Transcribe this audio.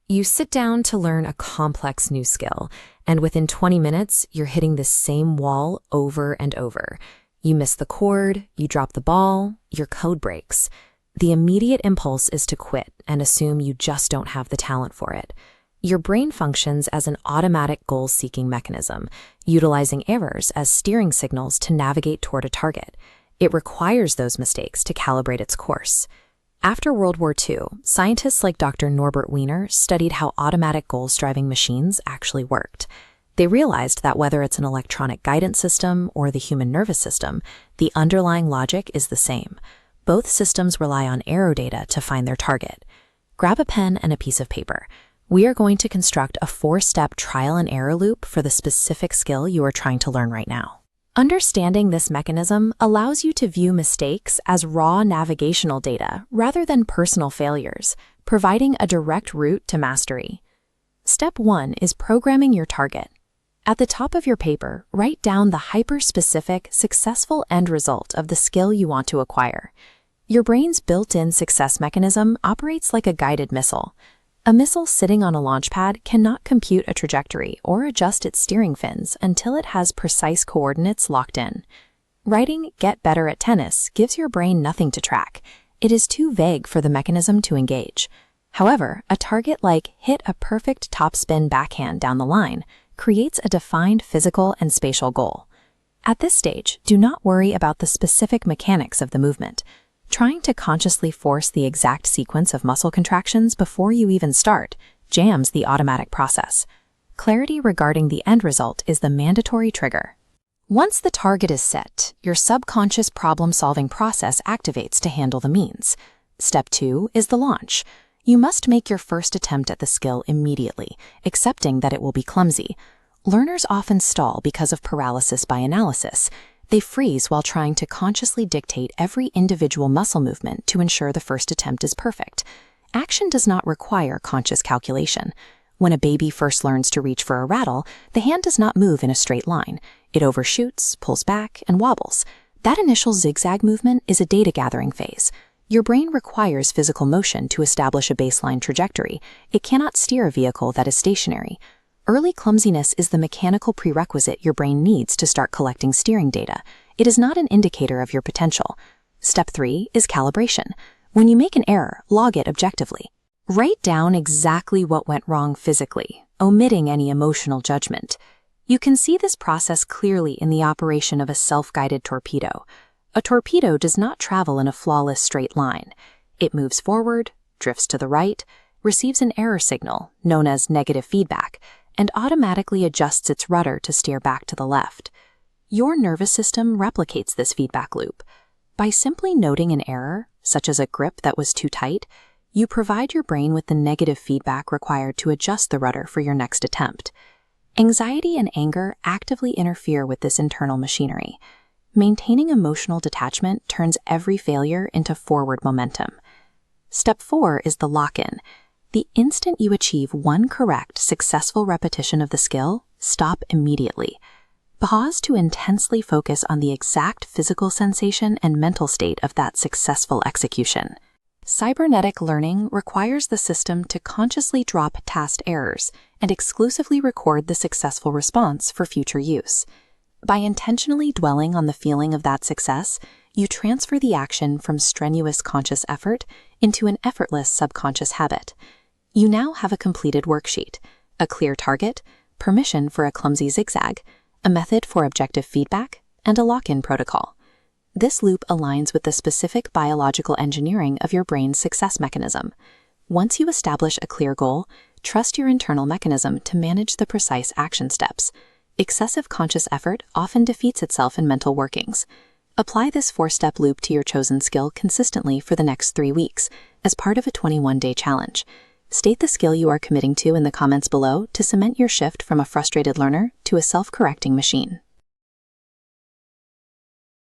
You sit down to learn a complex new skill, and within 20 minutes, you're hitting the same wall over and over. You miss the chord, you drop the ball, your code breaks. The immediate impulse is to quit and assume you just don't have the talent for it. Your brain functions as an automatic goal-seeking mechanism, utilizing errors as steering signals to navigate toward a target. It requires those mistakes to calibrate its course. After World War II, scientists like Dr. Norbert Wiener studied how automatic goals-driving machines actually worked. They realized that whether it's an electronic guidance system or the human nervous system, the underlying logic is the same. Both systems rely on arrow data to find their target. Grab a pen and a piece of paper. We are going to construct a 4-step trial and error loop for the specific skill you are trying to learn right now. Understanding this mechanism allows you to view mistakes as raw navigational data rather than personal failures, providing a direct route to mastery. Step 1 is programming your target. At the top of your paper, write down the hyper-specific, successful end result of the skill you want to acquire. Your brain's built-in success mechanism operates like a guided missile. A missile sitting on a launch pad cannot compute a trajectory or adjust its steering fins until it has precise coordinates locked in. Writing "get better at tennis" gives your brain nothing to track. It is too vague for the mechanism to engage. However, a target like "hit a perfect topspin backhand down the line" creates a defined physical and spatial goal. At this stage, do not worry about the specific mechanics of the movement. Trying to consciously force the exact sequence of muscle contractions before you even start jams the automatic process. Clarity regarding the end result is the mandatory trigger. Once the target is set, your subconscious problem-solving process activates to handle the means. Step 2 is the launch. You must make your first attempt at the skill immediately, accepting that it will be clumsy. Learners often stall because of paralysis by analysis. They freeze while trying to consciously dictate every individual muscle movement to ensure the first attempt is perfect. Action does not require conscious calculation. When a baby first learns to reach for a rattle, the hand does not move in a straight line. It overshoots, pulls back, and wobbles. That initial zigzag movement is a data gathering phase. Your brain requires physical motion to establish a baseline trajectory. It cannot steer a vehicle that is stationary. Early clumsiness is the mechanical prerequisite your brain needs to start collecting steering data. It is not an indicator of your potential. Step 3 is calibration. When you make an error, log it objectively. Write down exactly what went wrong physically, omitting any emotional judgment. You can see this process clearly in the operation of a self-guided torpedo. A torpedo does not travel in a flawless straight line. It moves forward, drifts to the right, receives an error signal, known as negative feedback, and automatically adjusts its rudder to steer back to the left. Your nervous system replicates this feedback loop. By simply noting an error, such as a grip that was too tight, you provide your brain with the negative feedback required to adjust the rudder for your next attempt. Anxiety and anger actively interfere with this internal machinery. Maintaining emotional detachment turns every failure into forward momentum. Step 4 is the lock-in. The instant you achieve one correct, successful repetition of the skill, stop immediately. Pause to intensely focus on the exact physical sensation and mental state of that successful execution. Cybernetic learning requires the system to consciously drop past errors and exclusively record the successful response for future use. By intentionally dwelling on the feeling of that success, you transfer the action from strenuous conscious effort into an effortless subconscious habit. You now have a completed worksheet, a clear target, permission for a clumsy zigzag, a method for objective feedback, and a lock-in protocol. This loop aligns with the specific biological engineering of your brain's success mechanism. Once you establish a clear goal, trust your internal mechanism to manage the precise action steps. Excessive conscious effort often defeats itself in mental workings. Apply this 4-step loop to your chosen skill consistently for the next 3 weeks as part of a 21-day challenge. State the skill you are committing to in the comments below to cement your shift from a frustrated learner to a self-correcting machine.